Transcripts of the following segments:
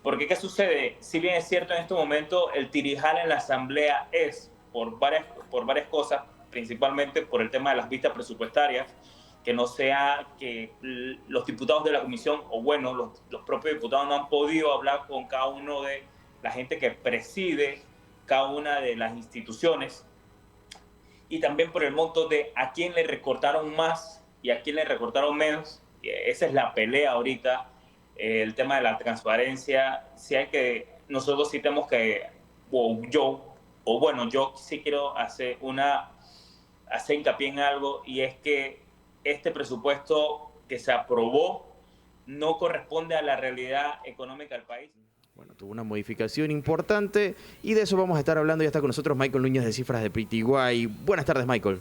Porque ¿qué sucede? Si bien es cierto en este momento el tirijala en la Asamblea es por varias cosas, principalmente por el tema de las vistas presupuestarias, que no sea que los diputados de la comisión, o bueno, los propios diputados no han podido hablar con cada uno de la gente que preside cada una de las instituciones, y también por el monto de a quién le recortaron más y a quién le recortaron menos. Esa es la pelea ahorita, el tema de la transparencia. Si hay que, nosotros sí tenemos que, yo sí quiero hacer hincapié en algo, y es que este presupuesto que se aprobó no corresponde a la realidad económica del país. Bueno, tuvo una modificación importante y de eso vamos a estar hablando. Ya está con nosotros Michael Núñez de Cifras de PTY. Buenas tardes, Michael.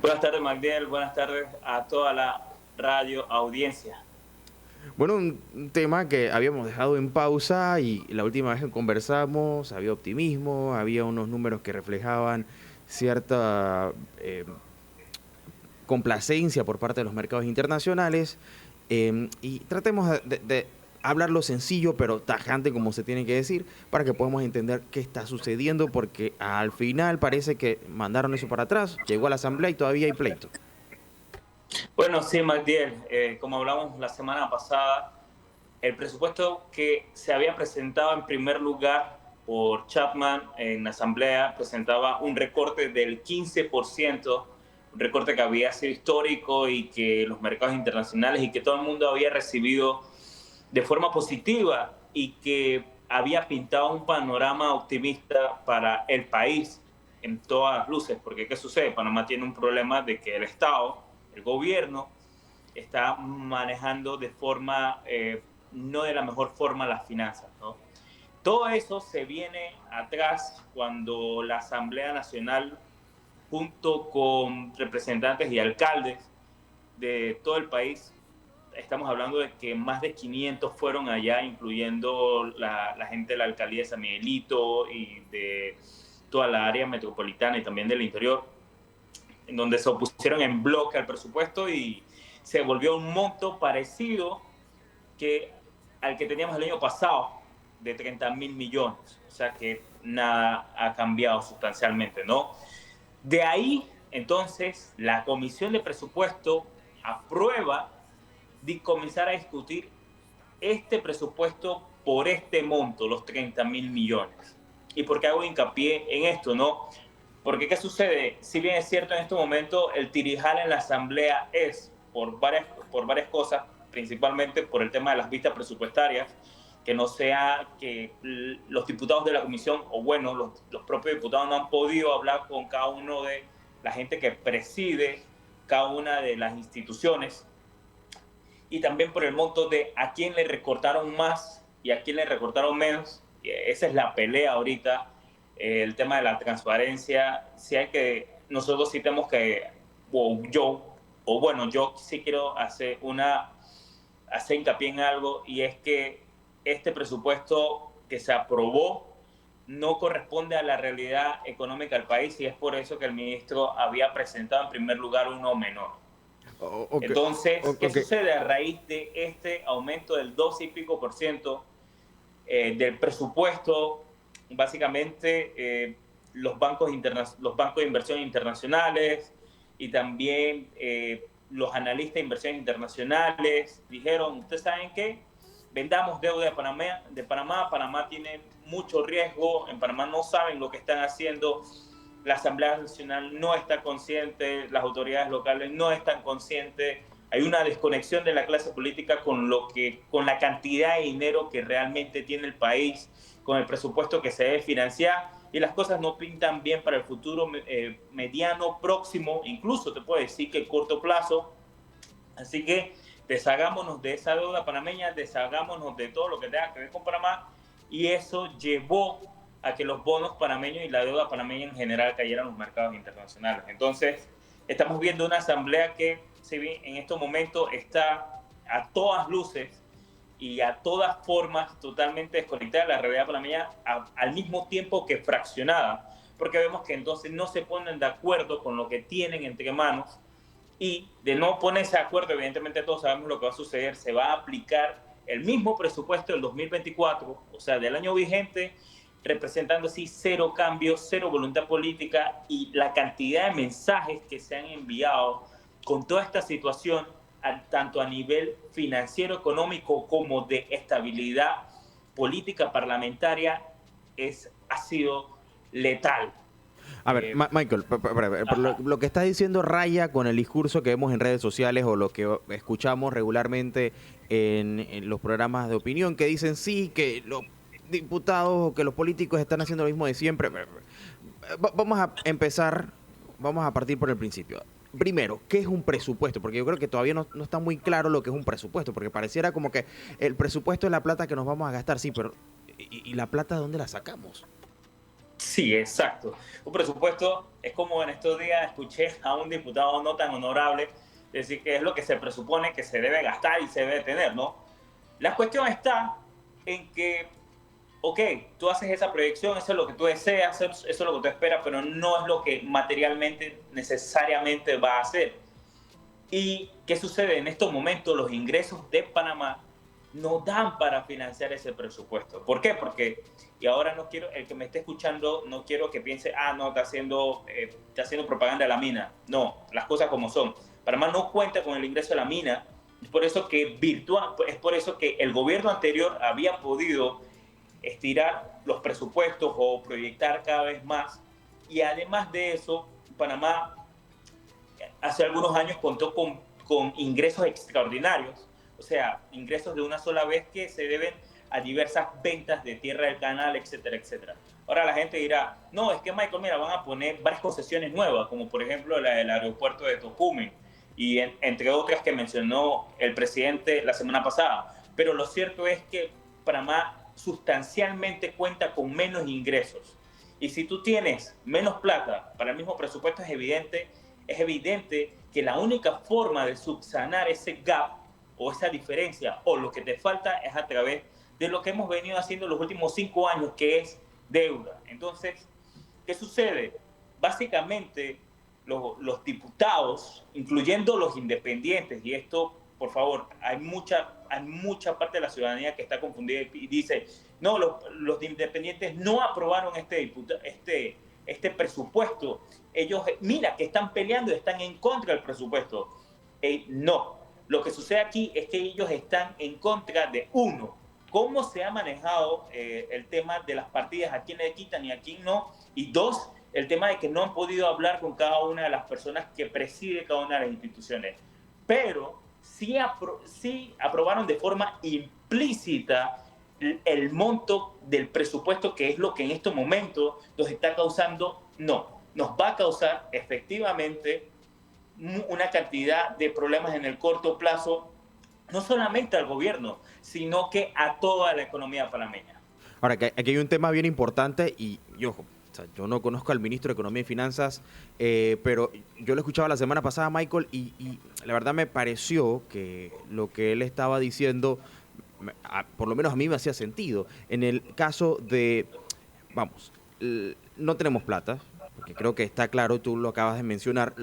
Buenas tardes, Magdiel. Buenas tardes a toda la radio audiencia. Bueno, un tema que habíamos dejado en pausa y la última vez que conversamos había optimismo, había unos números que reflejaban cierta complacencia por parte de los mercados internacionales, y tratemos de hablarlo sencillo pero tajante, como se tiene que decir, para que podamos entender qué está sucediendo, porque al final parece que mandaron eso para atrás, llegó a la asamblea y todavía hay pleito. Bueno, sí, Magdiel, como hablamos la semana pasada, el presupuesto que se había presentado en primer lugar por Chapman en la asamblea presentaba un recorte del 15%, un recorte que había sido histórico y que los mercados internacionales y que todo el mundo había recibido de forma positiva, y que había pintado un panorama optimista para el país en todas las luces. Porque ¿qué sucede? Panamá tiene un problema de que el Estado, el gobierno, está manejando de forma, no de la mejor forma, las finanzas, ¿no? Todo eso se viene atrás cuando la Asamblea Nacional, junto con representantes y alcaldes de todo el país, estamos hablando de que más de 500 fueron allá, incluyendo la gente de la alcaldía de San Miguelito y de toda la área metropolitana y también del interior, en donde se opusieron en bloque al presupuesto, y se volvió un monto parecido al que teníamos el año pasado, de 30.000 millones. O sea que nada ha cambiado sustancialmente, ¿no? De ahí, entonces, la Comisión de Presupuesto aprueba de comenzar a discutir este presupuesto por este monto, los 30.000 millones. ¿Y por qué hago hincapié en esto, no? Porque ¿qué sucede? Si bien es cierto en este momento el tirijala en la Asamblea es por varias cosas, principalmente por el tema de las vistas presupuestarias, que no sea que los diputados de la comisión, o bueno, los propios diputados no han podido hablar con cada uno de la gente que preside cada una de las instituciones, y también por el monto de a quién le recortaron más y a quién le recortaron menos. Esa es la pelea ahorita, el tema de la transparencia. Si hay que, nosotros sí tenemos que, yo sí quiero hacer hincapié en algo, y es que este presupuesto que se aprobó no corresponde a la realidad económica del país, y es por eso que el ministro había presentado en primer lugar uno menor. Okay. Entonces, ¿qué Okay. sucede a raíz de este aumento del 12 y pico por ciento del presupuesto? Básicamente, los bancos de inversión internacionales y también los analistas de inversiones internacionales dijeron: ¿ustedes saben qué? Vendamos deuda de Panamá. Panamá tiene mucho riesgo. En Panamá no saben lo que están haciendo. La Asamblea Nacional no está consciente, las autoridades locales no están conscientes. Hay una desconexión de la clase política con la cantidad de dinero que realmente tiene el país, con el presupuesto que se debe financiar, y las cosas no pintan bien para el futuro mediano, próximo, incluso te puedo decir que corto plazo. Así que deshagámonos de esa deuda panameña, deshagámonos de todo lo que tenga que ver con Panamá, y eso llevó a que los bonos panameños y la deuda panameña en general cayeran en los mercados internacionales. Entonces, estamos viendo una asamblea que, si bien en estos momentos está a todas luces y a todas formas totalmente desconectada de la realidad panameña, al mismo tiempo que fraccionada, porque vemos que entonces no se ponen de acuerdo con lo que tienen entre manos, y de no ponerse de acuerdo, evidentemente todos sabemos lo que va a suceder. Se va a aplicar el mismo presupuesto del 2024, o sea, del año vigente, representando así cero cambios, cero voluntad política y la cantidad de mensajes que se han enviado con toda esta situación, tanto a nivel financiero, económico, como de estabilidad política parlamentaria, ha sido letal. A ver, Michael, lo que estás diciendo raya con el discurso que vemos en redes sociales o lo que escuchamos regularmente en los programas de opinión, que dicen sí, que los diputados o que los políticos están haciendo lo mismo de siempre. Vamos a empezar, vamos a partir por el principio. Primero, ¿qué es un presupuesto? Porque yo creo que todavía no está muy claro lo que es un presupuesto, porque pareciera como que el presupuesto es la plata que nos vamos a gastar, sí, pero ¿y la plata de dónde la sacamos? Sí, exacto. Un presupuesto es como en estos días escuché a un diputado no tan honorable decir que es lo que se presupone que se debe gastar y se debe tener, ¿no? La cuestión está en que, ok, tú haces esa proyección, eso es lo que tú deseas, eso es lo que tú esperas, pero no es lo que materialmente necesariamente va a hacer. ¿Y qué sucede? En estos momentos los ingresos de Panamá no dan para financiar ese presupuesto. ¿Por qué? Porque, y ahora no quiero, el que me esté escuchando, no quiero que piense, no, está haciendo propaganda de la mina. No, las cosas como son. Panamá no cuenta con el ingreso de la mina, es por eso que es por eso que el gobierno anterior había podido estirar los presupuestos o proyectar cada vez más. Y además de eso, Panamá hace algunos años contó con ingresos extraordinarios, o sea, ingresos de una sola vez que se deben a diversas ventas de tierra del canal, etcétera, etcétera. Ahora la gente dirá, no, es que Michael, mira, van a poner varias concesiones nuevas, como por ejemplo la del aeropuerto de Tocumen, y entre otras que mencionó el presidente la semana pasada. Pero lo cierto es que Panamá sustancialmente cuenta con menos ingresos. Y si tú tienes menos plata para el mismo presupuesto, es evidente que la única forma de subsanar ese gap o esa diferencia o lo que te falta es a través de lo que hemos venido haciendo los últimos 5 años, que es deuda. Entonces, ¿qué sucede? Básicamente, los diputados, incluyendo los independientes, y esto, por favor, hay mucha parte de la ciudadanía que está confundida y dice, no, los independientes no aprobaron este presupuesto. Ellos, mira, que están peleando, están en contra del presupuesto. No, lo que sucede aquí es que ellos están en contra de, uno, cómo se ha manejado el tema de las partidas, a quién le quitan y a quién no, y dos, el tema de que no han podido hablar con cada una de las personas que preside cada una de las instituciones. Pero sí aprobaron de forma implícita el monto del presupuesto, que es lo que en estos momentos nos está causando, nos va a causar efectivamente una cantidad de problemas en el corto plazo, no solamente al gobierno, sino que a toda la economía panameña. Ahora, aquí hay un tema bien importante y ojo, o sea, yo no conozco al ministro de Economía y Finanzas, pero yo lo escuchaba la semana pasada, Michael, y la verdad me pareció que lo que él estaba diciendo, por lo menos a mí me hacía sentido. En el caso de, vamos, no tenemos plata, porque creo que está claro, tú lo acabas de mencionar.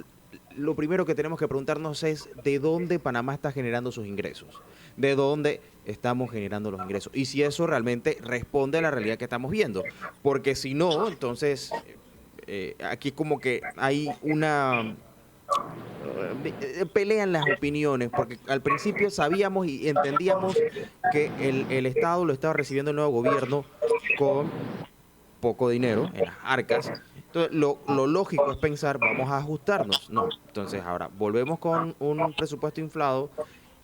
Lo primero que tenemos que preguntarnos es de dónde Panamá está generando sus ingresos, de dónde estamos generando los ingresos y si eso realmente responde a la realidad que estamos viendo, porque si no, entonces aquí como que hay una pelea en las opiniones, porque al principio sabíamos y entendíamos que el Estado lo estaba recibiendo el nuevo gobierno con poco dinero en las arcas. Entonces, lo lógico es pensar, vamos a ajustarnos. No, entonces ahora volvemos con un presupuesto inflado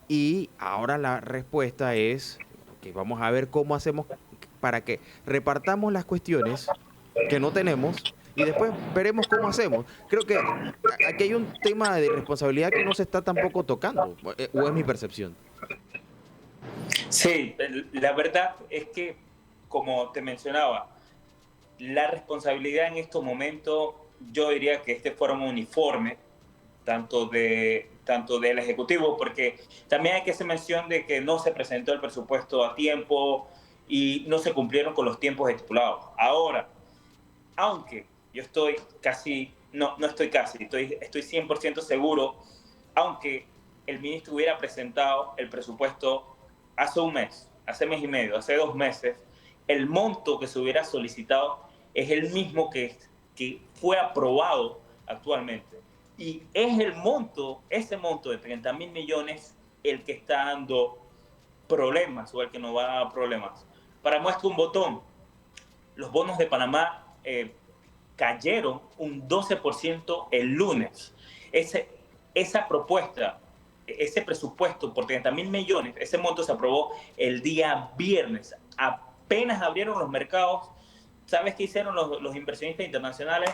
y ahora la respuesta es que vamos a ver cómo hacemos para que repartamos las cuestiones que no tenemos y después veremos cómo hacemos. Creo que aquí hay un tema de responsabilidad que no se está tampoco tocando, o es mi percepción. Sí, la verdad es que, como te mencionaba, la responsabilidad en estos momentos, yo diría que este fuera uniforme, tanto del Ejecutivo, porque también hay que hacer mención de que no se presentó el presupuesto a tiempo y no se cumplieron con los tiempos estipulados. Ahora, aunque yo estoy casi, no estoy casi, estoy 100% seguro, aunque el ministro hubiera presentado el presupuesto hace un mes, hace mes y medio, hace 2 meses, el monto que se hubiera solicitado es el mismo que fue aprobado actualmente. Y es ese monto de 30.000 millones el que está dando problemas o el que nos va a dar problemas. Para muestra un botón, los bonos de Panamá cayeron un 12% el lunes. Esa propuesta, ese presupuesto por 30.000 millones, ese monto se aprobó el día viernes. Apenas abrieron los mercados, ¿sabes qué hicieron los inversionistas internacionales?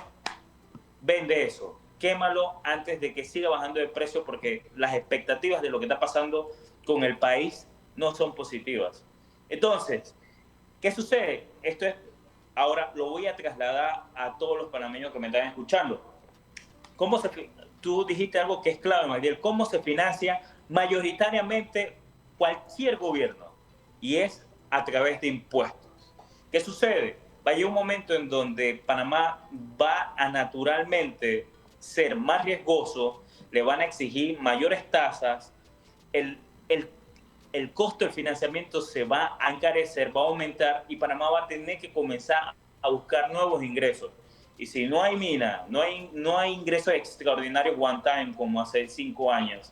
Vende eso, quémalo antes de que siga bajando de precio porque las expectativas de lo que está pasando con el país no son positivas. Entonces, ¿qué sucede? Ahora lo voy a trasladar a todos los panameños que me están escuchando. Tú dijiste algo que es clave, Magdiel, ¿cómo se financia mayoritariamente cualquier gobierno? Y es a través de impuestos. ¿Qué sucede? Va a llegar un momento en donde Panamá va a naturalmente ser más riesgoso, le van a exigir mayores tasas, el, el, el costo del financiamiento se va a encarecer, va a aumentar y Panamá va a tener que comenzar a buscar nuevos ingresos. Y si no hay mina, no hay ingresos extraordinarios one time como hace 5 años,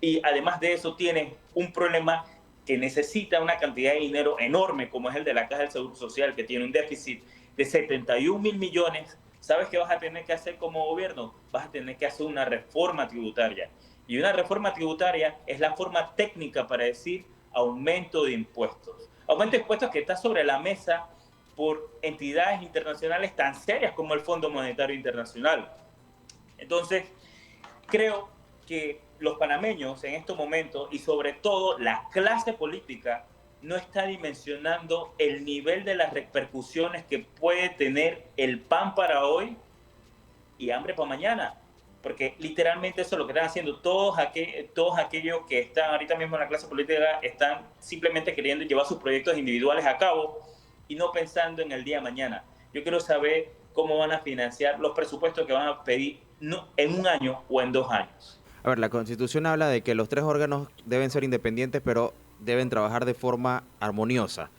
y además de eso tiene un problema que necesita una cantidad de dinero enorme, como es el de la Caja del Seguro Social, que tiene un déficit de 71.000 millones, ¿sabes qué vas a tener que hacer como gobierno? Vas a tener que hacer una reforma tributaria. Y una reforma tributaria es la forma técnica para decir aumento de impuestos. Aumento de impuestos que está sobre la mesa por entidades internacionales tan serias como el Fondo Monetario Internacional. Entonces, creo que los panameños en estos momentos y sobre todo la clase política no está dimensionando el nivel de las repercusiones que puede tener el pan para hoy y hambre para mañana. Porque literalmente eso es lo que están haciendo todos aquellos que están ahorita mismo en la clase política, están simplemente queriendo llevar sus proyectos individuales a cabo y no pensando en el día de mañana. Yo quiero saber cómo van a financiar los presupuestos que van a pedir en un año o en 2 años. A ver, la Constitución habla de que los tres órganos deben ser independientes, pero deben trabajar de forma armoniosa.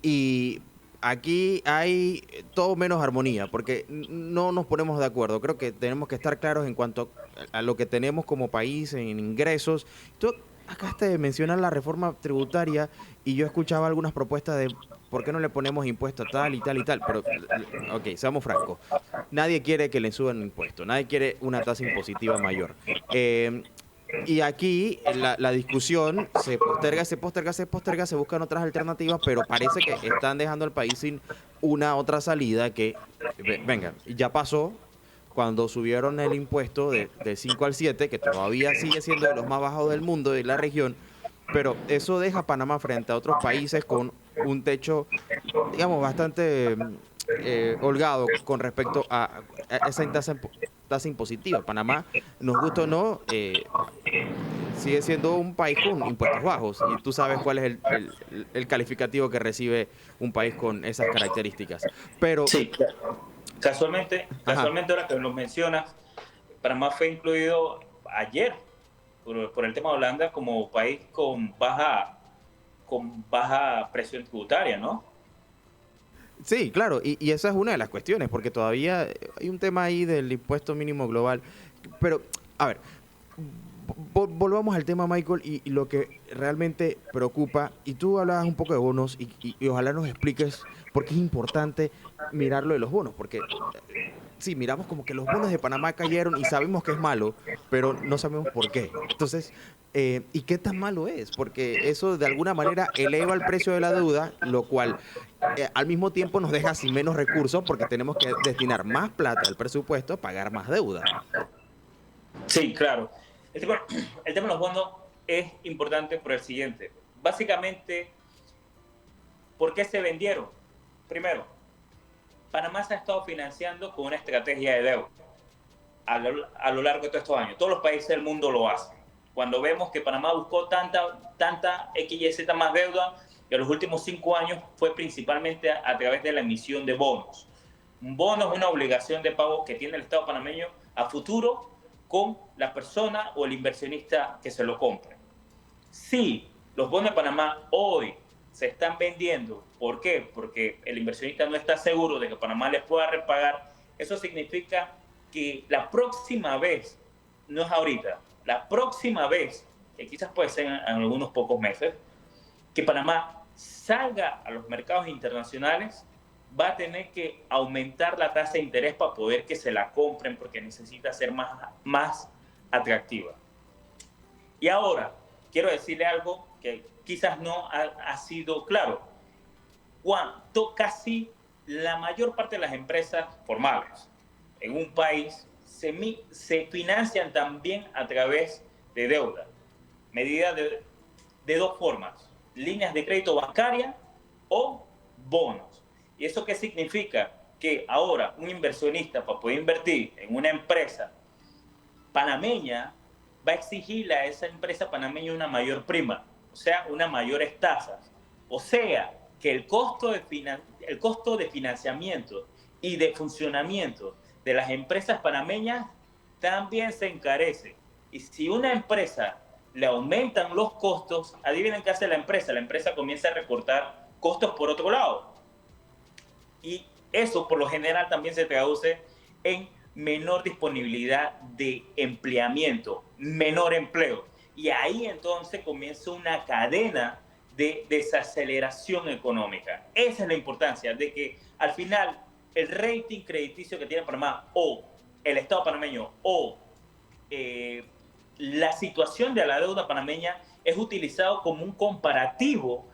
Y aquí hay todo menos armonía, porque no nos ponemos de acuerdo. Creo que tenemos que estar claros en cuanto a lo que tenemos como país en ingresos. Tú acabaste de mencionar la reforma tributaria y yo escuchaba algunas propuestas de por qué no le ponemos impuesto tal y tal y tal, pero ok, seamos francos. Nadie quiere que le suban impuestos, nadie quiere una tasa impositiva mayor. Y aquí la discusión se posterga, se buscan otras alternativas, pero parece que están dejando al país sin una otra salida que, venga, ya pasó cuando subieron el impuesto del 5 al 7, que todavía sigue siendo de los más bajos del mundo, de la región, pero eso deja a Panamá frente a otros países con un techo, digamos, bastante holgado con respecto a esa tasa impositiva. Panamá, nos gusta o no, sigue siendo un país con impuestos bajos y tú sabes cuál es el calificativo que recibe un país con esas características. Pero, sí, casualmente ahora que lo mencionas, Panamá fue incluido ayer por el tema de Holanda como país con baja presión tributaria, ¿no? sí, claro, y esa es una de las cuestiones, porque todavía hay un tema ahí del impuesto mínimo global. Pero, a ver, volvamos al tema, Michael, y lo que realmente preocupa. Y tú hablabas un poco de bonos y ojalá nos expliques por qué es importante mirar lo de los bonos, porque sí, miramos como que los bonos de Panamá cayeron y sabemos que es malo, pero no sabemos por qué. Entonces, ¿y qué tan malo es? Porque eso de alguna manera eleva el precio de la deuda, lo cual al mismo tiempo nos deja sin menos recursos porque tenemos que destinar más plata al presupuesto a pagar más deuda. Sí, claro. El tema de los bonos es importante por el siguiente. Básicamente, ¿por qué se vendieron? Primero, Panamá se ha estado financiando con una estrategia de deuda a lo largo de todos estos años. Todos los países del mundo lo hacen. Cuando vemos que Panamá buscó tanta XYZ más deuda, en los últimos 5 años fue principalmente a través de la emisión de bonos. Un bono es una obligación de pago que tiene el Estado panameño a futuro con la persona o el inversionista que se lo compre. Si Los bonos de Panamá hoy se están vendiendo. ¿Por qué? Porque el inversionista no está seguro de que Panamá les pueda repagar. Eso significa que la próxima vez, no es ahorita, la próxima vez, que quizás puede ser en algunos pocos meses, que Panamá salga a los mercados internacionales, va a tener que aumentar la tasa de interés para poder que se la compren porque necesita ser más atractiva. Y ahora, quiero decirle algo que quizás no ha sido claro. Casi la mayor parte de las empresas formales en un país se financian también a través de deuda, medida de dos formas: líneas de crédito bancaria o bonos. ¿Y eso qué significa? Que ahora un inversionista, para poder invertir en una empresa panameña, va a exigirle a esa empresa panameña una mayor prima, o sea, unas mayores tasas. O sea, que el costo de financiamiento y de funcionamiento de las empresas panameñas también se encarece. Y si una empresa le aumentan los costos, adivinen qué hace la empresa. La empresa comienza a recortar costos por otro lado. Y eso por lo general también se traduce en menor disponibilidad de empleamiento, menor empleo. Y ahí entonces comienza una cadena de desaceleración económica. Esa es la importancia de que al final el rating crediticio que tiene Panamá o el Estado panameño o la situación de la deuda panameña es utilizado como un comparativo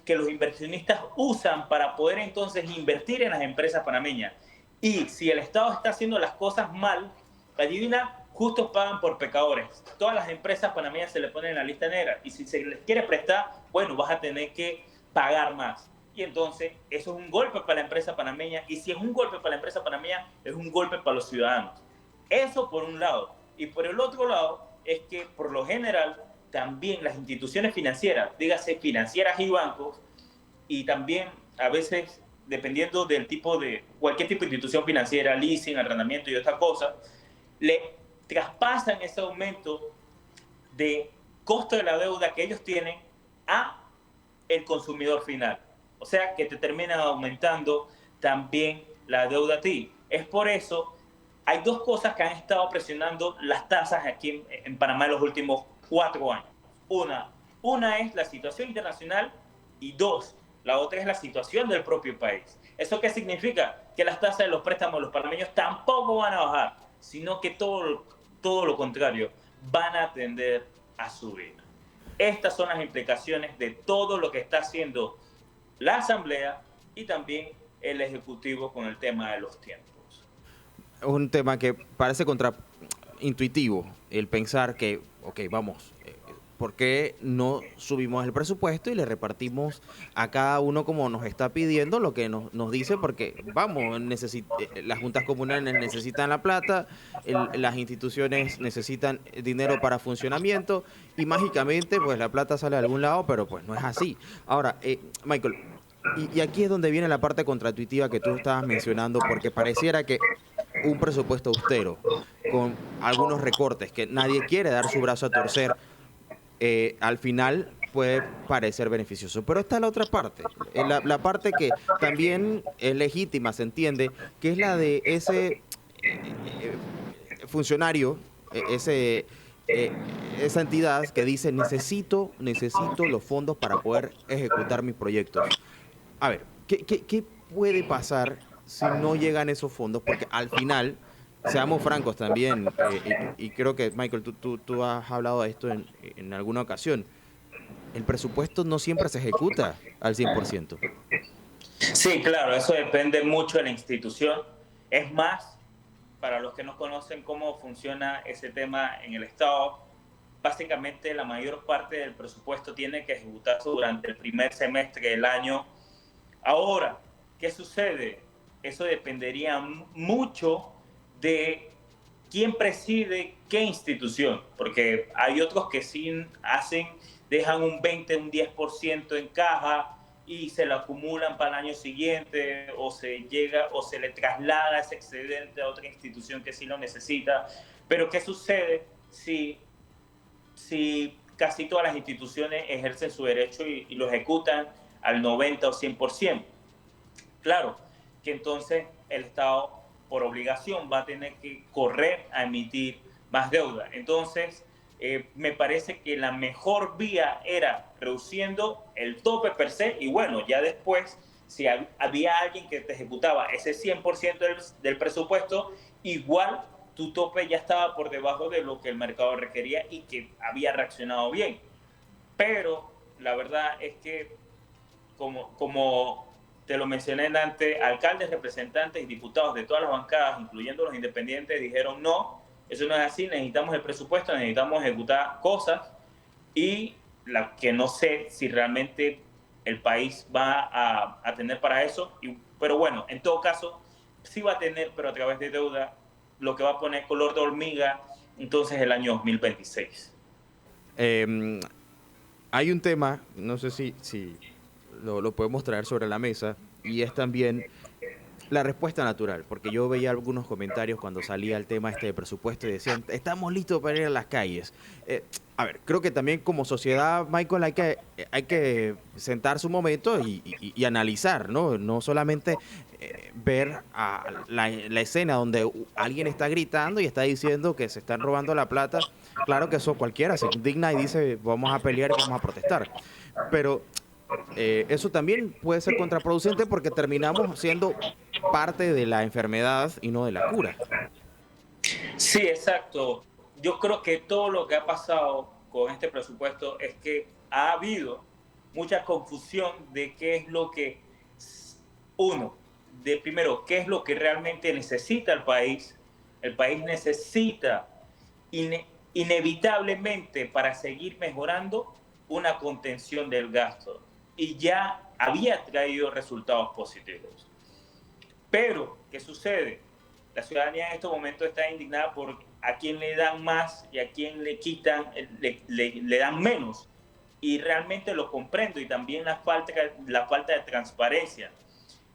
que los inversionistas usan para poder entonces invertir en las empresas panameñas. Y si el Estado está haciendo las cosas mal, adivina, justos pagan por pecadores. Todas las empresas panameñas se le ponen en la lista negra. Y si se les quiere prestar, bueno, vas a tener que pagar más. Y entonces eso es un golpe para la empresa panameña. Y si es un golpe para la empresa panameña, es un golpe para los ciudadanos. Eso por un lado. Y por el otro lado es que por lo general también las instituciones financieras, dígase financieras y bancos, y también a veces, dependiendo del tipo de, cualquier tipo de institución financiera, leasing, arrendamiento y otras cosas, le traspasan ese aumento de costo de la deuda que ellos tienen a el consumidor final. O sea, que te terminan aumentando también la deuda a ti. Es por eso, hay dos cosas que han estado presionando las tasas aquí en Panamá en los últimos 4 años. Una es la situación internacional y dos, la otra es la situación del propio país. ¿Eso qué significa? Que las tasas de los préstamos de los panameños tampoco van a bajar, sino que todo lo contrario, van a tender a subir. Estas son las implicaciones de todo lo que está haciendo la Asamblea y también el Ejecutivo con el tema de los tiempos. Es un tema que parece contraintuitivo, el pensar que, ok, vamos, ¿por qué no subimos el presupuesto y le repartimos a cada uno como nos está pidiendo lo que nos dice? Porque, vamos, las juntas comunales necesitan la plata, las instituciones necesitan dinero para funcionamiento y mágicamente pues la plata sale de algún lado, pero pues no es así. Ahora, Michael, y aquí es donde viene la parte contraintuitiva que tú estabas mencionando, porque pareciera que un presupuesto austero con algunos recortes que nadie quiere dar su brazo a torcer, al final puede parecer beneficioso. Pero está la otra parte, la parte que también es legítima, se entiende, que es la de ese funcionario, esa entidad que dice necesito los fondos para poder ejecutar mis proyectos. A ver, ¿qué puede pasar si no llegan esos fondos? Porque al final, seamos francos también, y creo que, Michael, tú has hablado de esto en alguna ocasión, el presupuesto no siempre se ejecuta al 100%. Sí, claro, eso depende mucho de la institución. Es más, para los que no conocen cómo funciona ese tema en el Estado, básicamente la mayor parte del presupuesto tiene que ejecutarse durante el primer semestre del año. Ahora, ¿qué sucede? Eso dependería mucho de quién preside qué institución, porque hay otros que sí dejan un 20, un 10% en caja y se lo acumulan para el año siguiente o se le traslada ese excedente a otra institución que sí lo necesita. Pero ¿qué sucede si casi todas las instituciones ejercen su derecho y lo ejecutan al 90 o 100%. Claro que entonces el Estado, por obligación, va a tener que correr a emitir más deuda. Entonces, me parece que la mejor vía era reduciendo el tope per se y bueno, ya después, si había alguien que te ejecutaba ese 100% del presupuesto, igual tu tope ya estaba por debajo de lo que el mercado requería y que había reaccionado bien. Pero la verdad es que, como te lo mencioné antes, alcaldes, representantes y diputados de todas las bancadas, incluyendo los independientes, dijeron no, eso no es así, necesitamos el presupuesto, necesitamos ejecutar cosas y la que no sé si realmente el país va a tener para eso, pero bueno, en todo caso, sí va a tener, pero a través de deuda, lo que va a poner color de hormiga entonces el año 2026. Eh, Hay un tema, no sé si lo podemos traer sobre la mesa, y es también la respuesta natural, porque yo veía algunos comentarios cuando salía el tema este de presupuesto y decían, estamos listos para ir a las calles. A ver, creo que también como sociedad, Michael, hay que sentarse un momento y analizar, ¿no? No solamente ver a la escena donde alguien está gritando y está diciendo que se están robando la plata. Claro que eso cualquiera se indigna y dice, vamos a pelear y vamos a protestar. Pero eso también puede ser contraproducente porque terminamos siendo parte de la enfermedad y no de la cura. Sí, exacto. Yo creo que todo lo que ha pasado con este presupuesto es que ha habido mucha confusión de qué es lo que, uno, de primero, qué es lo que realmente necesita el país. El país necesita inevitablemente para seguir mejorando una contención del gasto y ya había traído resultados positivos. Pero, ¿qué sucede? La ciudadanía en estos momentos está indignada por a quién le dan más y a quién le quitan, le dan menos. Y realmente lo comprendo y también la falta de transparencia.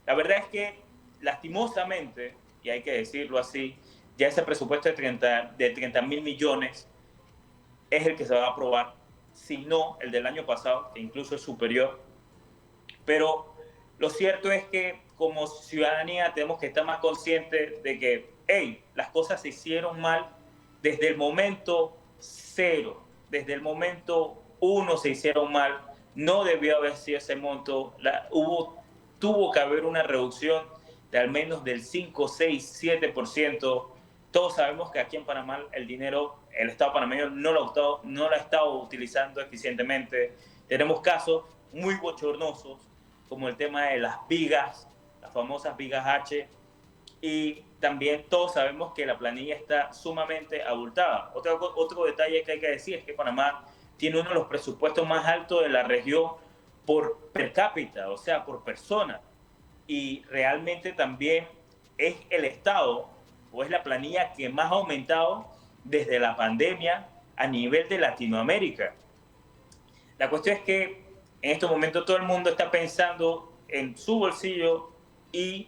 La verdad es que, lastimosamente, y hay que decirlo así, ya ese presupuesto de 30 mil millones es el que se va a aprobar, si no el del año pasado, que incluso es superior. Pero lo cierto es que como ciudadanía tenemos que estar más conscientes de que, hey, las cosas se hicieron mal desde el momento cero, desde el momento uno se hicieron mal, no debió haber sido ese monto, tuvo que haber una reducción de al menos del 5, 6, 7%. Todos sabemos que aquí en Panamá el dinero, el Estado panameño no lo ha estado utilizando eficientemente. Tenemos casos muy bochornosos, como el tema de las vigas, las famosas vigas H, y también todos sabemos que la planilla está sumamente abultada. Otro detalle que hay que decir es que Panamá tiene uno de los presupuestos más altos de la región por per cápita, o sea, por persona. Y realmente también es el Estado o es la planilla que más ha aumentado desde la pandemia a nivel de Latinoamérica. La cuestión es que en estos momentos todo el mundo está pensando en su bolsillo y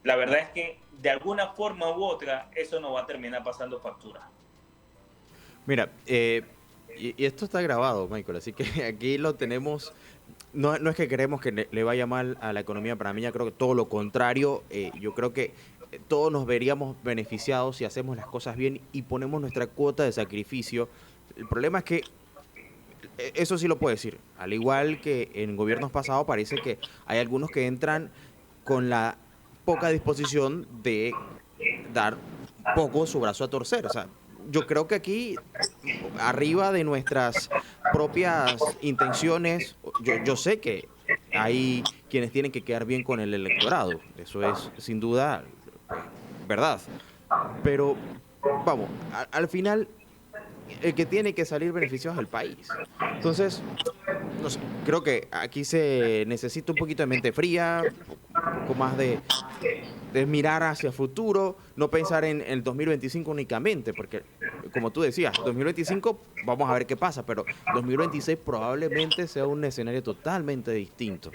la verdad es que de alguna forma u otra eso no va a terminar pasando factura. Mira, y esto está grabado, Michael, así que aquí lo tenemos. No, no es que queremos que le vaya mal a la economía panameña, creo que todo lo contrario. Yo creo que todos nos veríamos beneficiados si hacemos las cosas bien y ponemos nuestra cuota de sacrificio. El problema es que, eso sí lo puedo decir, al igual que en gobiernos pasados, parece que hay algunos que entran con la poca disposición de dar un poco su brazo a torcer. O sea, yo creo que aquí, arriba de nuestras propias intenciones, yo sé que hay quienes tienen que quedar bien con el electorado. Eso es sin duda, pues, verdad. Pero, vamos, al final, el que tiene que salir beneficiado es el país. Entonces, no sé, creo que aquí se necesita un poquito de mente fría, un poco más de mirar hacia el futuro, no pensar en el 2025 únicamente, porque como tú decías, 2025 vamos a ver qué pasa, pero 2026 probablemente sea un escenario totalmente distinto.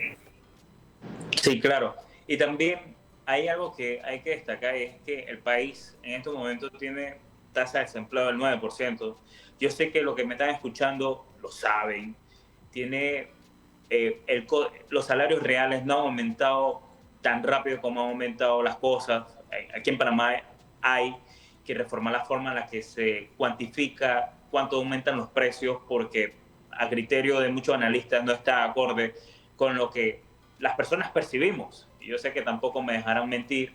Sí, claro. Y también hay algo que hay que destacar, y es que el país en estos momentos tiene tasa de desempleo del 9%. Yo sé que lo que me están escuchando lo saben. Tiene, los salarios reales no han aumentado tan rápido como han aumentado las cosas. Aquí en Panamá hay que reformar la forma en la que se cuantifica cuánto aumentan los precios, porque a criterio de muchos analistas no está acorde con lo que las personas percibimos. Y yo sé que tampoco me dejarán mentir.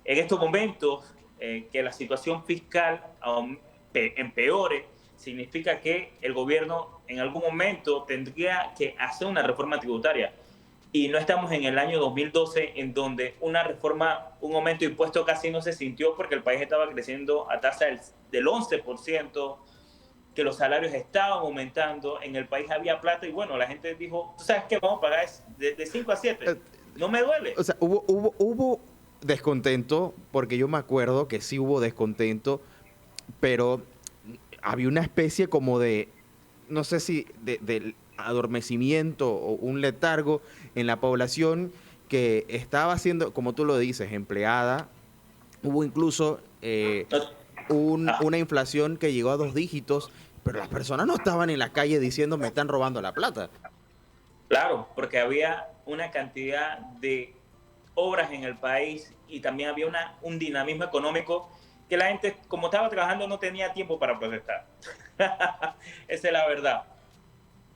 En estos momentos, que la situación fiscal empeore, significa que el gobierno en algún momento tendría que hacer una reforma tributaria. Y no estamos en el año 2012, en donde una reforma, un aumento de impuestos casi no se sintió, porque el país estaba creciendo a tasa del 11%, que los salarios estaban aumentando, en el país había plata, y bueno, la gente dijo, ¿tú sabes qué? Vamos a pagar de 5 a 7. No me duele. O sea, hubo descontento, porque yo me acuerdo que sí hubo descontento, pero había una especie como de, no sé si de adormecimiento o un letargo en la población que estaba siendo, como tú lo dices, empleada. Hubo incluso una inflación que llegó a 2 dígitos, pero las personas no estaban en la calle diciendo me están robando la plata. Claro, porque había una cantidad de obras en el país y también había un dinamismo económico que la gente, como estaba trabajando, no tenía tiempo para protestar. Esa es la verdad.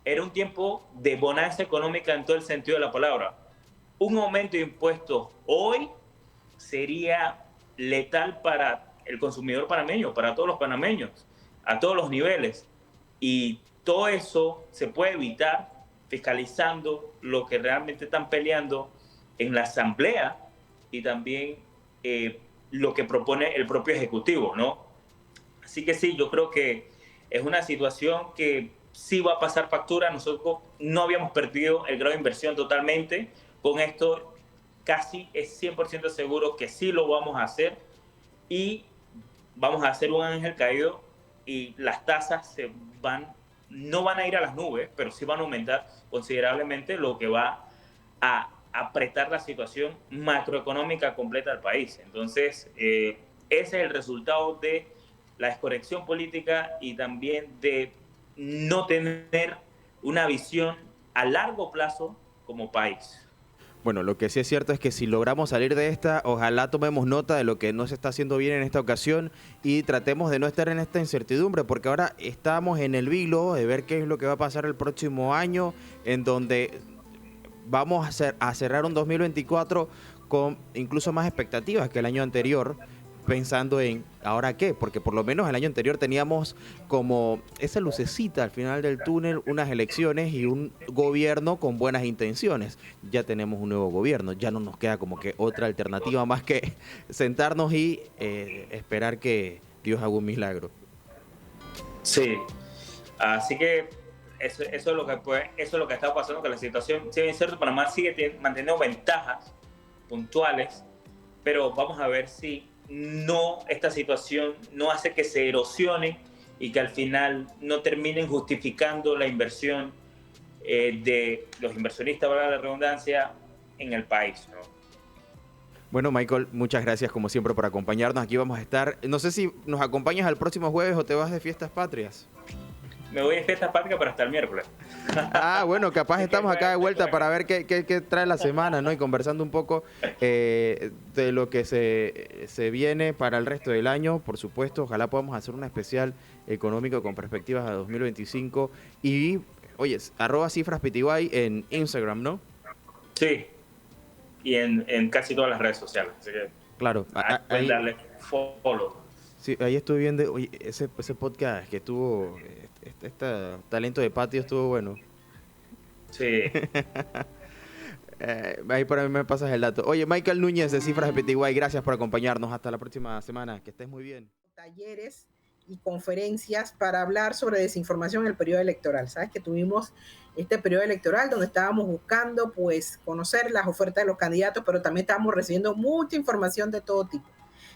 Era un tiempo de bonanza económica en todo el sentido de la palabra. Un aumento de impuestos hoy sería letal para el consumidor panameño, para todos los panameños, a todos los niveles. Y todo eso se puede evitar fiscalizando lo que realmente están peleando en la Asamblea y también lo que propone el propio Ejecutivo, ¿no? Así que sí, yo creo que es una situación que sí va a pasar factura. Nosotros no habíamos perdido el grado de inversión totalmente. Con esto casi es 100% seguro que sí lo vamos a hacer y vamos a hacer un ángel caído y las tasas no van a ir a las nubes, pero sí van a aumentar considerablemente, lo que va a apretar la situación macroeconómica completa del país. Entonces, ese es el resultado de la desconexión política y también de no tener una visión a largo plazo como país. Bueno, lo que sí es cierto es que si logramos salir de esta, ojalá tomemos nota de lo que no se está haciendo bien en esta ocasión y tratemos de no estar en esta incertidumbre, porque ahora estamos en el vilo de ver qué es lo que va a pasar el próximo año, en donde vamos a cerrar un 2024 con incluso más expectativas que el año anterior, pensando en ¿ahora qué? Porque por lo menos el año anterior teníamos como esa lucecita al final del túnel, unas elecciones y un gobierno con buenas intenciones. Ya tenemos un nuevo gobierno, ya no nos queda como que otra alternativa más que sentarnos y esperar que Dios haga un milagro. Sí, así que eso es lo que eso es lo que está pasando, que la situación, si bien es cierto, Panamá sigue manteniendo ventajas puntuales, pero vamos a ver si esta situación no hace que se erosione y que al final no terminen justificando la inversión de los inversionistas, valga la redundancia, en el país, ¿no? Bueno, Michael, muchas gracias como siempre por acompañarnos. Aquí vamos a estar. No sé si nos acompañas al próximo jueves o te vas de fiestas patrias. Me voy de fiestas patrias, pero hasta el miércoles. Ah, bueno, capaz estamos acá de vuelta para ver qué trae la semana, ¿no? Y conversando un poco de lo que se viene para el resto del año, por supuesto. Ojalá podamos hacer un especial económico con perspectivas a 2025. Y, oye, @cifraspty en Instagram, ¿no? Sí, y en casi todas las redes sociales. Así que claro, pueden darle follow. Sí, ahí estuve viendo, oye, ese podcast que tuvo, este talento de patio estuvo bueno. Sí. Ahí para mí me pasas el dato. Oye, Michael Núñez de Cifras de PTY, gracias por acompañarnos. Hasta la próxima semana. Que estés muy bien. Talleres y conferencias para hablar sobre desinformación en el periodo electoral. Sabes que tuvimos este periodo electoral donde estábamos buscando pues conocer las ofertas de los candidatos, pero también estábamos recibiendo mucha información de todo tipo.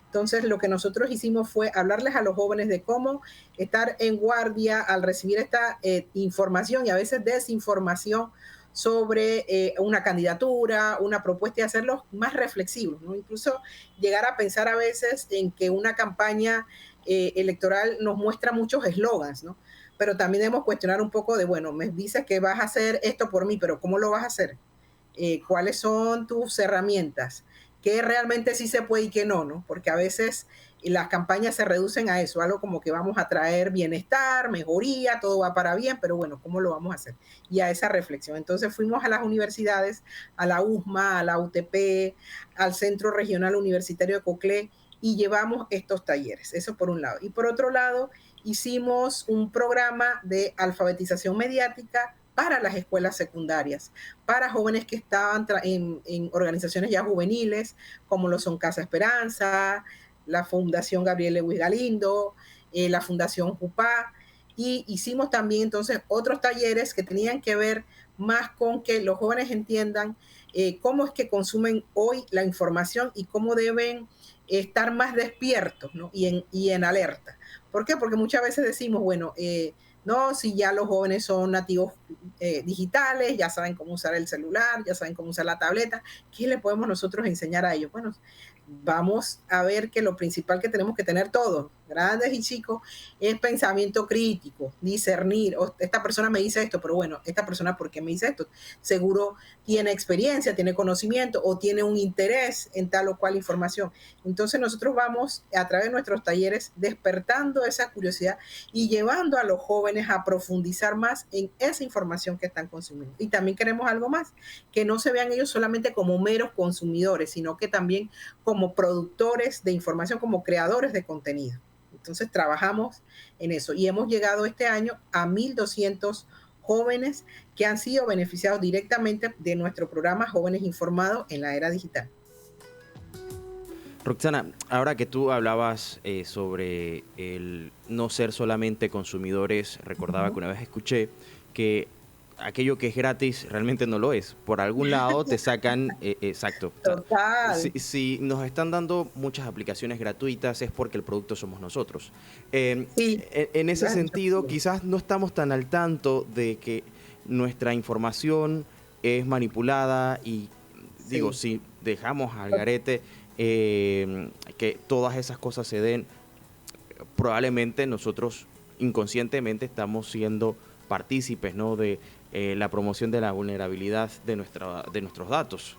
Entonces, lo que nosotros hicimos fue hablarles a los jóvenes de cómo estar en guardia al recibir esta información y a veces desinformación sobre una candidatura, una propuesta y hacerlos más reflexivos, ¿no? Incluso llegar a pensar a veces en que una campaña electoral nos muestra muchos eslogans, ¿no? Pero también debemos cuestionar un poco de, bueno, me dices que vas a hacer esto por mí, pero ¿cómo lo vas a hacer? ¿Cuáles son tus herramientas? ¿Qué realmente sí se puede y qué no, ¿no? Porque a veces las campañas se reducen a eso, algo como que vamos a traer bienestar, mejoría, todo va para bien, pero bueno, ¿cómo lo vamos a hacer? Y a esa reflexión. Entonces fuimos a las universidades, a la USMA, a la UTP, al Centro Regional Universitario de Coclé, y llevamos estos talleres, eso por un lado. Y por otro lado, hicimos un programa de alfabetización mediática para las escuelas secundarias, para jóvenes que estaban en organizaciones ya juveniles, como lo son Casa Esperanza, la Fundación Gabriel Lewis Galindo, la Fundación Jupá, y hicimos también entonces otros talleres que tenían que ver más con que los jóvenes entiendan cómo es que consumen hoy la información y cómo deben estar más despiertos, ¿no? y en alerta. ¿Por qué? Porque muchas veces decimos, bueno, no, si ya los jóvenes son nativos digitales, ya saben cómo usar el celular, ya saben cómo usar la tableta, ¿qué le podemos nosotros enseñar a ellos? Bueno, vamos a ver que lo principal que tenemos que tener todos, grandes y chicos, es pensamiento crítico, discernir. O, esta persona me dice esto, pero bueno, esta persona, ¿por qué me dice esto? Seguro tiene experiencia, tiene conocimiento o tiene un interés en tal o cual información. Entonces nosotros vamos a través de nuestros talleres despertando esa curiosidad y llevando a los jóvenes a profundizar más en esa información que están consumiendo. Y también queremos algo más, que no se vean ellos solamente como meros consumidores, sino que también como productores de información, como creadores de contenido. Entonces trabajamos en eso y hemos llegado este año a 1.200 jóvenes que han sido beneficiados directamente de nuestro programa Jóvenes Informados en la Era Digital. Roxana, ahora que tú hablabas sobre el no ser solamente consumidores, recordaba que una vez escuché que aquello que es gratis realmente no lo es. Por algún lado te sacan, exacto. Total. Si nos están dando muchas aplicaciones gratuitas es porque el producto somos nosotros. Sí, en ese sentido, sí. quizás no estamos tan al tanto de que nuestra información es manipulada y digo, si dejamos al garete que todas esas cosas se den, probablemente nosotros inconscientemente estamos siendo partícipes, ¿no?, de la promoción de la vulnerabilidad de nuestros datos.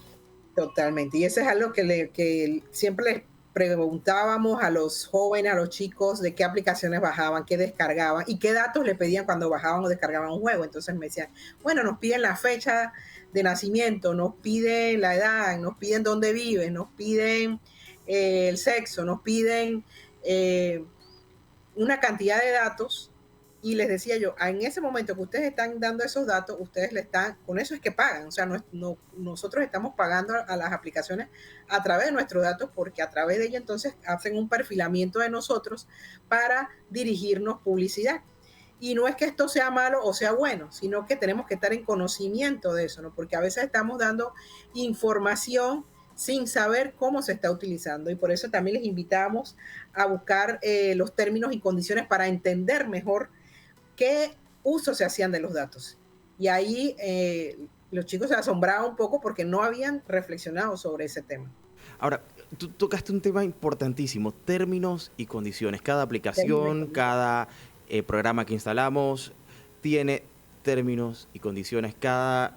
Totalmente. Y eso es algo que siempre les preguntábamos a los jóvenes, a los chicos, de qué aplicaciones bajaban, qué descargaban y qué datos le pedían cuando bajaban o descargaban un juego. Entonces me decían, bueno, nos piden la fecha de nacimiento, nos piden la edad, nos piden dónde viven, nos piden el sexo, nos piden una cantidad de datos. Y les decía yo, en ese momento que ustedes están dando esos datos, ustedes le están, con eso es que pagan, o sea, nosotros estamos pagando a las aplicaciones a través de nuestros datos porque a través de ello entonces hacen un perfilamiento de nosotros para dirigirnos publicidad. Y no es que esto sea malo o sea bueno, sino que tenemos que estar en conocimiento de eso, ¿no? Porque a veces estamos dando información sin saber cómo se está utilizando. Y por eso también les invitamos a buscar los términos y condiciones para entender mejor qué uso se hacían de los datos. Y ahí los chicos se asombraban un poco porque no habían reflexionado sobre ese tema. Ahora, tú tocaste un tema importantísimo, términos y condiciones. Cada aplicación, cada programa que instalamos tiene términos y condiciones. Cada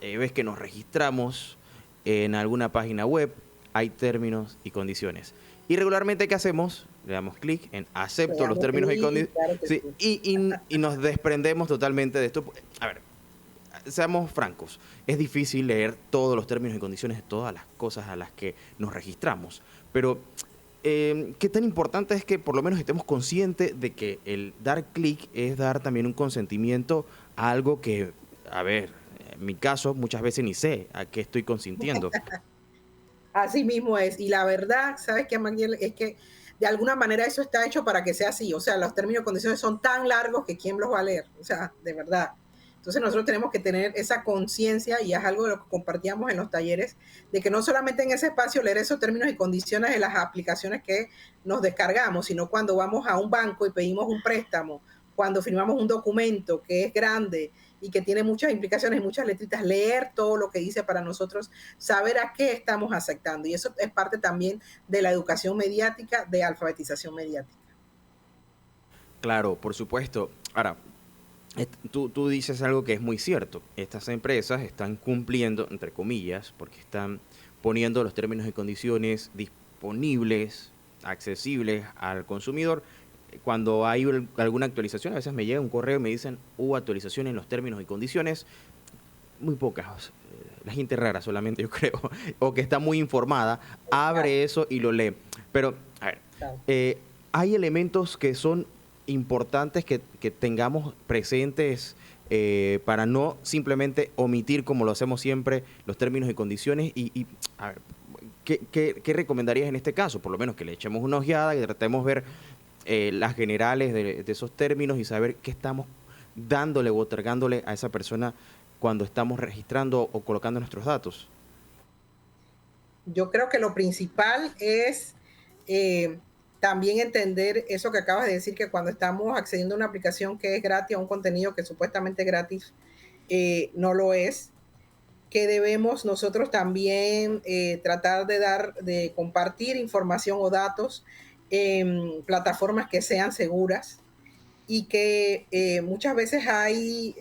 vez que nos registramos en alguna página web hay términos y condiciones. Y regularmente, ¿qué hacemos? Le damos clic en acepto los términos y condiciones. Claro sí, y nos desprendemos totalmente de esto. A ver, seamos francos. Es difícil leer todos los términos y condiciones de todas las cosas a las que nos registramos. Pero, ¿qué tan importante es que por lo menos estemos conscientes de que el dar clic es dar también un consentimiento a algo que, a ver, en mi caso, muchas veces ni sé a qué estoy consintiendo? Así mismo es. Y la verdad, ¿sabes qué, Magdiel? Es que de alguna manera eso está hecho para que sea así. O sea, los términos y condiciones son tan largos que ¿quién los va a leer? O sea, de verdad. Entonces nosotros tenemos que tener esa conciencia, y es algo de lo que compartíamos en los talleres, de que no solamente en ese espacio leer esos términos y condiciones de las aplicaciones que nos descargamos, sino cuando vamos a un banco y pedimos un préstamo, cuando firmamos un documento que es grande y que tiene muchas implicaciones y muchas letritas, leer todo lo que dice para nosotros saber a qué estamos aceptando. Y eso es parte también de la educación mediática, de alfabetización mediática. Claro, por supuesto. Ahora, tú dices algo que es muy cierto. Estas empresas están cumpliendo, entre comillas, porque están poniendo los términos y condiciones disponibles, accesibles al consumidor. Cuando hay alguna actualización, a veces me llega un correo y me dicen, hubo actualización en los términos y condiciones, muy pocas, la gente rara solamente yo creo, o que está muy informada, abre eso y lo lee. Pero, a ver, hay elementos que son importantes que tengamos presentes para no simplemente omitir, como lo hacemos siempre, los términos y condiciones. A ver, ¿qué recomendarías en este caso? Por lo menos que le echemos una ojeada, que tratemos de ver las generales de esos términos y saber qué estamos dándole o otorgándole a esa persona cuando estamos registrando o colocando nuestros datos. Yo creo que lo principal es también entender eso que acabas de decir, que cuando estamos accediendo a una aplicación que es gratis, a un contenido que supuestamente es gratis, no lo es, que debemos nosotros también tratar de compartir información o datos en plataformas que sean seguras, y que muchas veces hay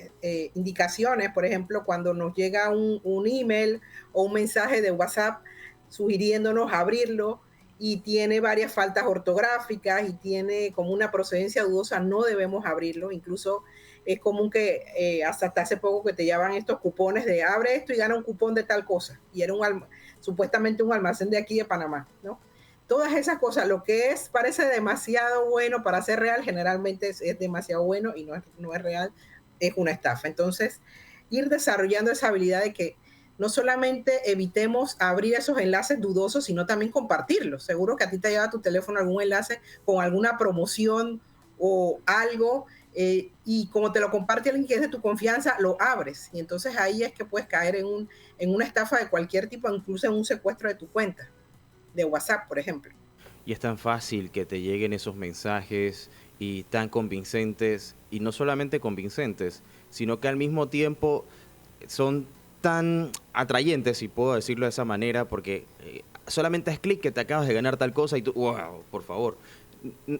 indicaciones, por ejemplo, cuando nos llega un email o un mensaje de WhatsApp sugiriéndonos abrirlo y tiene varias faltas ortográficas y tiene como una procedencia dudosa, no debemos abrirlo. Incluso es común que hasta hace poco que te llevan estos cupones de abre esto y gana un cupón de tal cosa, y era supuestamente un almacén de aquí de Panamá, ¿no? Todas esas cosas, lo que parece demasiado bueno para ser real, generalmente es demasiado bueno y no es real, es una estafa. Entonces, ir desarrollando esa habilidad de que no solamente evitemos abrir esos enlaces dudosos, sino también compartirlos. Seguro que a ti te llega a tu teléfono algún enlace con alguna promoción o algo, y como te lo comparte alguien que es de tu confianza, lo abres. Y entonces ahí es que puedes caer en una estafa de cualquier tipo, incluso en un secuestro de tu cuenta de WhatsApp, por ejemplo. Y es tan fácil que te lleguen esos mensajes y tan convincentes, y no solamente convincentes, sino que al mismo tiempo son tan atrayentes, si puedo decirlo de esa manera, porque solamente haz clic que te acabas de ganar tal cosa y tú, wow, por favor.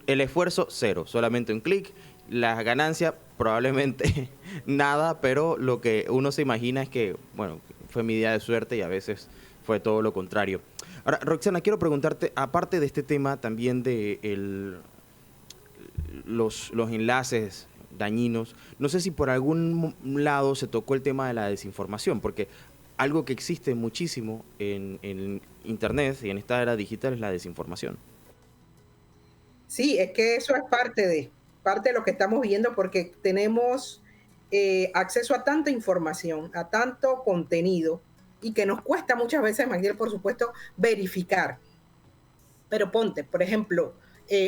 El esfuerzo, cero, solamente un clic. La ganancia, probablemente nada, pero lo que uno se imagina es que, bueno, fue mi día de suerte y a veces fue todo lo contrario. Ahora, Roxana, quiero preguntarte, aparte de este tema también de los enlaces dañinos, no sé si por algún lado se tocó el tema de la desinformación, porque algo que existe muchísimo en Internet y en esta era digital es la desinformación. Sí, es que eso es parte de lo que estamos viendo, porque tenemos acceso a tanta información, a tanto contenido, y que nos cuesta muchas veces, Magdiel, por supuesto, verificar. Pero ponte, por ejemplo,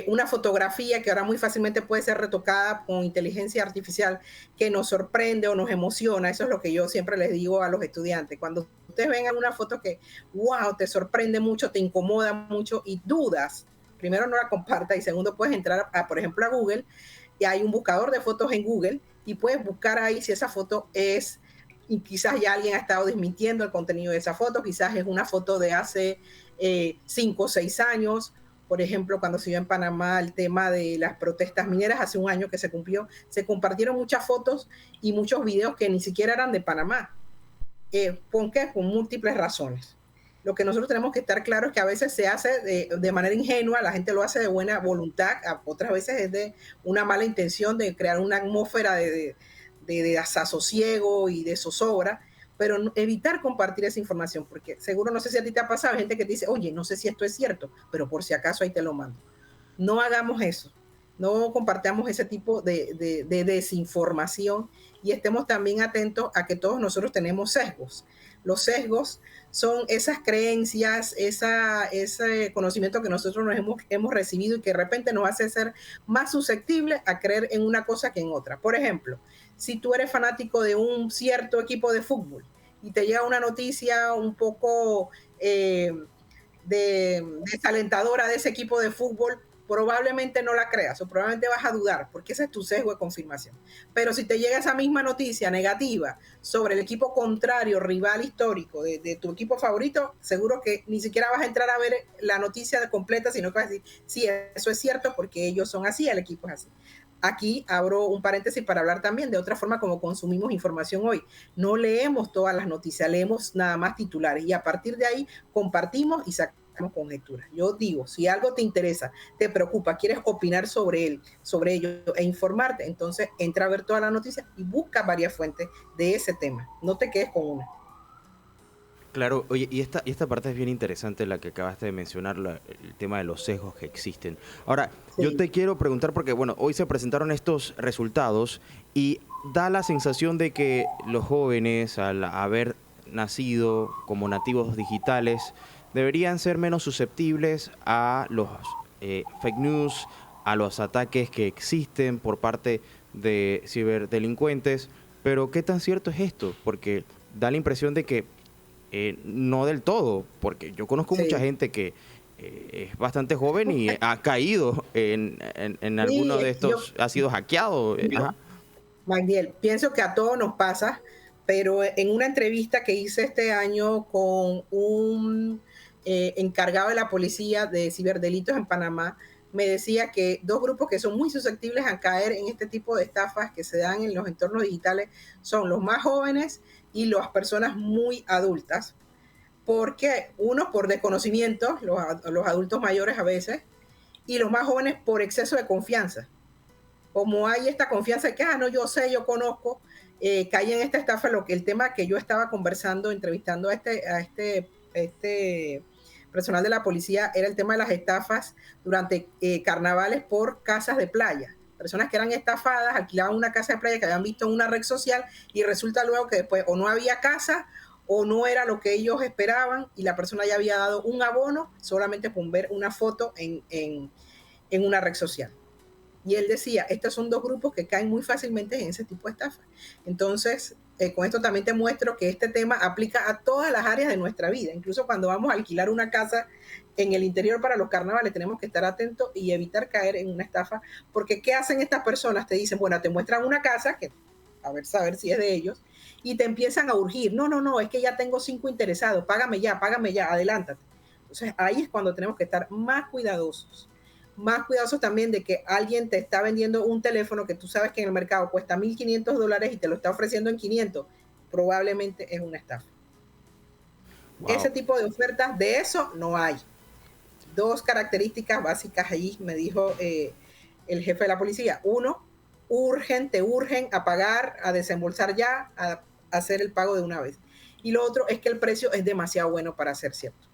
una fotografía que ahora muy fácilmente puede ser retocada con inteligencia artificial, que nos sorprende o nos emociona. Eso es lo que yo siempre les digo a los estudiantes. Cuando ustedes ven una foto que, wow, te sorprende mucho, te incomoda mucho y dudas, primero no la comparta, y segundo puedes entrar, por ejemplo, a Google, y hay un buscador de fotos en Google y puedes buscar ahí si esa foto es, y quizás ya alguien ha estado desmintiendo el contenido de esa foto, quizás es una foto de hace 5 o 6 años. Por ejemplo, cuando se dio en Panamá el tema de las protestas mineras, hace un año que se cumplió, se compartieron muchas fotos y muchos videos que ni siquiera eran de Panamá. ¿Por qué? Por múltiples razones. Lo que nosotros tenemos que estar claro es que a veces se hace de manera ingenua, la gente lo hace de buena voluntad, otras veces es de una mala intención de crear una atmósfera de desasosiego y de zozobra, pero evitar compartir esa información, porque seguro, no sé si a ti te ha pasado, hay gente que te dice, oye, no sé si esto es cierto, pero por si acaso ahí te lo mando. No hagamos eso, no compartamos ese tipo de desinformación, y estemos también atentos a que todos nosotros tenemos sesgos. Los sesgos son esas creencias, ese conocimiento que nosotros hemos recibido y que de repente nos hace ser más susceptibles a creer en una cosa que en otra. Por ejemplo, si tú eres fanático de un cierto equipo de fútbol y te llega una noticia un poco desalentadora de ese equipo de fútbol, probablemente no la creas o probablemente vas a dudar, porque ese es tu sesgo de confirmación. Pero si te llega esa misma noticia negativa sobre el equipo contrario, rival histórico de tu equipo favorito, seguro que ni siquiera vas a entrar a ver la noticia completa, sino que vas a decir, sí, eso es cierto porque ellos son así, el equipo es así. aquí abro un paréntesis para hablar también de otra forma como consumimos información hoy. No leemos todas las noticias, leemos nada más titulares y a partir de ahí compartimos y sacamos conjeturas. Yo digo, si algo te interesa, te preocupa, quieres opinar sobre ello e informarte, entonces entra a ver todas las noticias y busca varias fuentes de ese tema. No te quedes con una. Claro, oye, y esta parte es bien interesante la que acabaste de mencionar, el tema de los sesgos que existen. Ahora, yo Sí, te quiero preguntar porque, bueno, hoy se presentaron estos resultados y da la sensación de que los jóvenes, al haber nacido como nativos digitales, deberían ser menos susceptibles a los fake news, a los ataques que existen por parte de ciberdelincuentes. Pero, ¿qué tan cierto es esto? Porque da la impresión de que no del todo, porque yo conozco mucha sí. gente que es bastante joven y ha caído en alguno Sí, de es que yo, estos, ha sido hackeado. Ajá. Magdiel, pienso que a todos nos pasa, pero en una entrevista que hice este año con un encargado de la policía de ciberdelitos en Panamá, me decía que dos grupos que son muy susceptibles a caer en este tipo de estafas que se dan en los entornos digitales son los más jóvenes y las personas muy adultas, porque uno por desconocimiento, los adultos mayores a veces, y los más jóvenes por exceso de confianza. Como hay esta confianza de que, no, yo sé, yo conozco, cae en esta estafa. El tema que yo estaba conversando, entrevistando a este personal de la policía, era el tema de las estafas durante carnavales por casas de playa. Personas que eran estafadas, alquilaban una casa de playa que habían visto en una red social y resulta luego que después o no había casa o no era lo que ellos esperaban y la persona ya había dado un abono solamente por ver una foto en una red social. Y él decía, estos son dos grupos que caen muy fácilmente en ese tipo de estafa. Entonces, con esto también te muestro que este tema aplica a todas las áreas de nuestra vida. Incluso cuando vamos a alquilar una casa en el interior para los carnavales, tenemos que estar atentos y evitar caer en una estafa. Porque ¿qué hacen estas personas? Te dicen, bueno, te muestran una casa, que a ver, saber si es de ellos, y te empiezan a urgir. No, no, no, es que ya tengo 5 interesados, págame ya, adelántate. Entonces ahí es cuando tenemos que estar más cuidadosos también de que alguien te está vendiendo un teléfono que tú sabes que en el mercado cuesta $1,500 y te lo está ofreciendo en 500, probablemente es una estafa. Ese Wow. tipo de ofertas, de eso no hay. Dos características básicas allí, me dijo el jefe de la policía. Uno, te urgen a pagar, a desembolsar ya, a hacer el pago de una vez. Y lo otro es que el precio es demasiado bueno para ser cierto.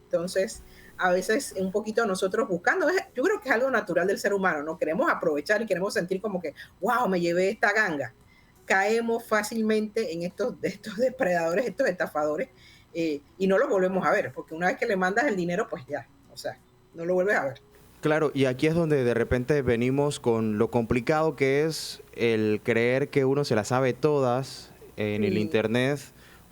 Entonces, a veces un poquito nosotros buscando, yo creo que es algo natural del ser humano, ¿no? Queremos aprovechar y queremos sentir como que, wow, me llevé esta ganga. Caemos fácilmente en estos depredadores, estos estafadores, y no los volvemos a ver, porque una vez que le mandas el dinero, pues ya, o sea, no lo vuelves a ver. Claro, y aquí es donde de repente venimos con lo complicado que es el creer que uno se las sabe todas en el Sí, internet,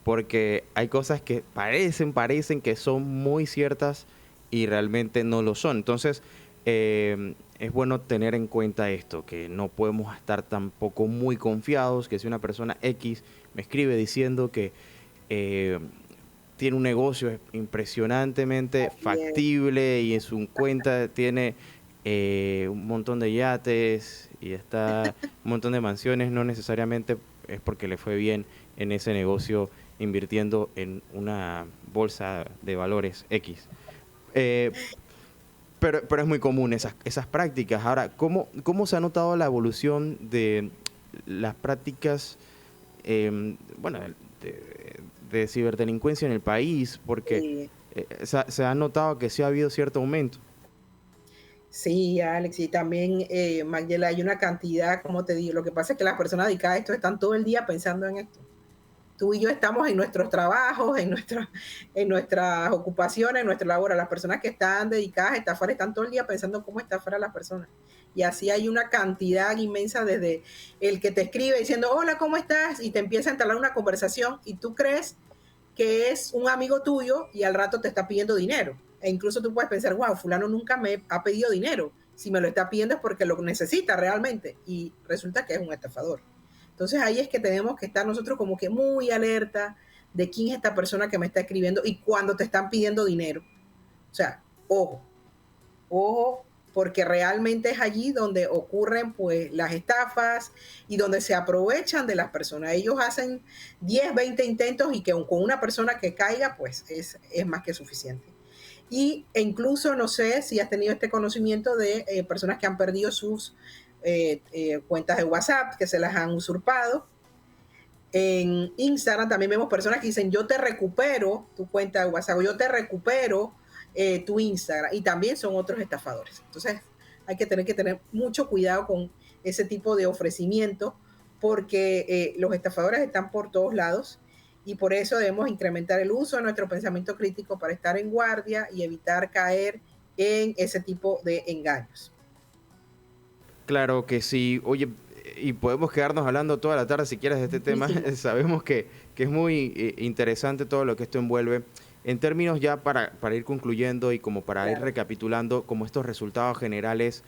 porque hay cosas que parecen que son muy ciertas y realmente no lo son. Entonces, es bueno tener en cuenta esto, que no podemos estar tampoco muy confiados, que si una persona X me escribe diciendo que eh, tiene un negocio impresionantemente así es. factible y en su cuenta tiene un montón de yates y está un montón de mansiones, no necesariamente es porque le fue bien en ese negocio invirtiendo en una bolsa de valores X. Eh, pero es muy común esas prácticas. Ahora, ¿cómo se ha notado la evolución de las prácticas, bueno, de ciberdelincuencia en el país? Porque Sí, se ha notado que sí ha habido cierto aumento. sí, Alex, y también, Magdela, hay una cantidad, como te digo, lo que pasa es que las personas dedicadas a esto están todo el día pensando en esto. Tú y yo estamos en nuestros trabajos, en nuestras ocupaciones, en nuestra labor. Las personas que están dedicadas a estafar están todo el día pensando cómo estafar a las personas. Y así hay una cantidad inmensa desde el que te escribe diciendo, hola, ¿cómo estás? Y te empieza a entablar una conversación y tú crees que es un amigo tuyo y al rato te está pidiendo dinero. E incluso tú puedes pensar, wow, fulano nunca me ha pedido dinero. Si me lo está pidiendo es porque lo necesita realmente. Y resulta que es un estafador. Entonces ahí es que tenemos que estar nosotros como que muy alerta de quién es esta persona que me está escribiendo y cuando te están pidiendo dinero. O sea, ojo, ojo, porque realmente es allí donde ocurren pues las estafas y donde se aprovechan de las personas. Ellos hacen 10, 20 intentos y que con una persona que caiga pues es más que suficiente. E incluso no sé si has tenido este conocimiento de personas que han perdido sus cuentas de WhatsApp, que se las han usurpado. En Instagram también vemos personas que dicen, yo te recupero tu cuenta de WhatsApp, o yo te recupero tu Instagram, y también son otros estafadores. Entonces hay que tener mucho cuidado con ese tipo de ofrecimientos, porque los estafadores están por todos lados, y por eso debemos incrementar el uso de nuestro pensamiento crítico para estar en guardia y evitar caer en ese tipo de engaños. Claro que sí. Oye, y podemos quedarnos hablando toda la tarde si quieres de este tema. Sabemos que es muy interesante todo lo que esto envuelve. En términos ya para ir concluyendo y como para ir recapitulando como estos resultados generales,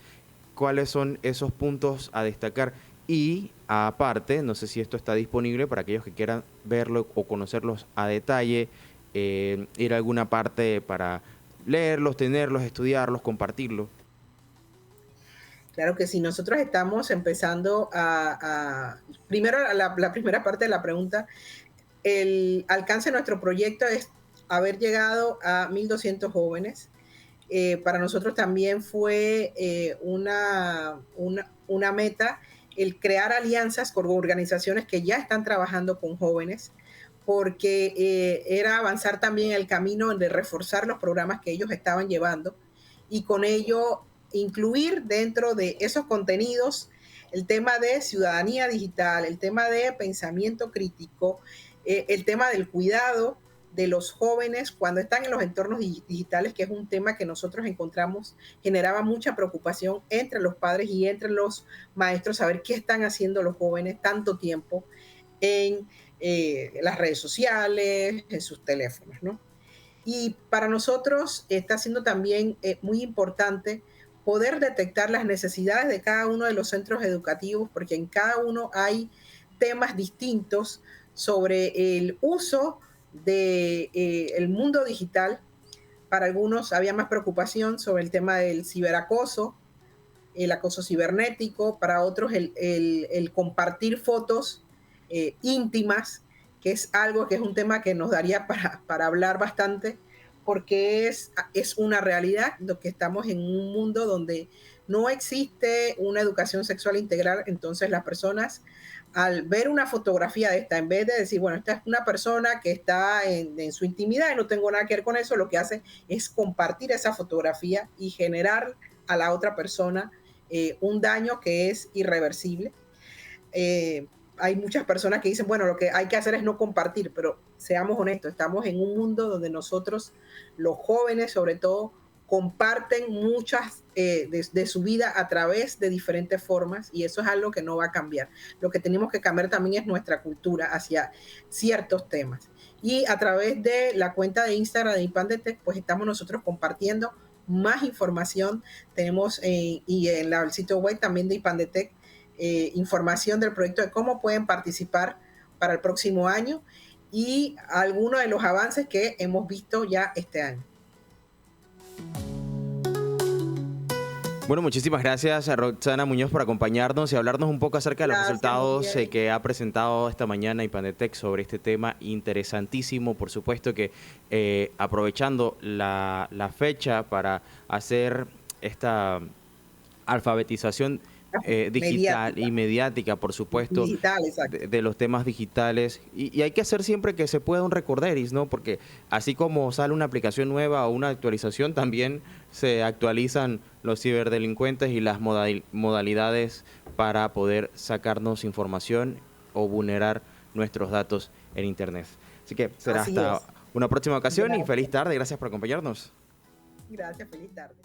¿cuáles son esos puntos a destacar? Y aparte, no sé si esto está disponible para aquellos que quieran verlo o conocerlos a detalle, ir a alguna parte para leerlos, tenerlos, estudiarlos, compartirlos. Claro que sí, nosotros estamos empezando primero la primera parte de la pregunta. El alcance de nuestro proyecto es haber llegado a 1.200 jóvenes. Para nosotros también fue una meta el crear alianzas con organizaciones que ya están trabajando con jóvenes, porque era avanzar también el camino de reforzar los programas que ellos estaban llevando, y con ello incluir dentro de esos contenidos el tema de ciudadanía digital, el tema de pensamiento crítico, el tema del cuidado de los jóvenes cuando están en los entornos digitales, que es un tema que nosotros encontramos generaba mucha preocupación entre los padres y entre los maestros, saber qué están haciendo los jóvenes tanto tiempo en las redes sociales, en sus teléfonos, ¿no? Y para nosotros está siendo también muy importante poder detectar las necesidades de cada uno de los centros educativos, porque en cada uno hay temas distintos sobre el uso del mundo digital. Para algunos había más preocupación sobre el tema del ciberacoso, el acoso cibernético, para otros el compartir fotos íntimas, que es algo que es un tema que nos daría para hablar bastante, porque es una realidad, lo que estamos en un mundo donde no existe una educación sexual integral. Entonces las personas, al ver una fotografía de esta, en vez de decir, bueno, esta es una persona que está en su intimidad y no tengo nada que ver con eso, lo que hace es compartir esa fotografía y generar a la otra persona un daño que es irreversible. Hay muchas personas que dicen, bueno, lo que hay que hacer es no compartir, pero seamos honestos, estamos en un mundo donde nosotros, los jóvenes sobre todo, comparten muchas de su vida a través de diferentes formas, y eso es algo que no va a cambiar. Lo que tenemos que cambiar también es nuestra cultura hacia ciertos temas. Y a través de la cuenta de Instagram de IPANDETEC, pues estamos nosotros compartiendo más información. Tenemos y en el sitio web también de IPANDETEC información del proyecto de cómo pueden participar para el próximo año y algunos de los avances que hemos visto ya este año. Bueno, muchísimas gracias a Roxana Muñoz por acompañarnos y hablarnos un poco acerca de los resultados que ha presentado esta mañana IPANDETEC sobre este tema interesantísimo. Por supuesto que aprovechando la fecha para hacer esta alfabetización digital y mediática, por supuesto, digital, de los temas digitales. Y hay que hacer siempre que se pueda un recorderis, ¿no? Porque así como sale una aplicación nueva o una actualización, también se actualizan los ciberdelincuentes y las modalidades para poder sacarnos información o vulnerar nuestros datos en Internet. Así que será hasta una próxima ocasión. Gracias. Y feliz tarde. Gracias por acompañarnos. Gracias, feliz tarde.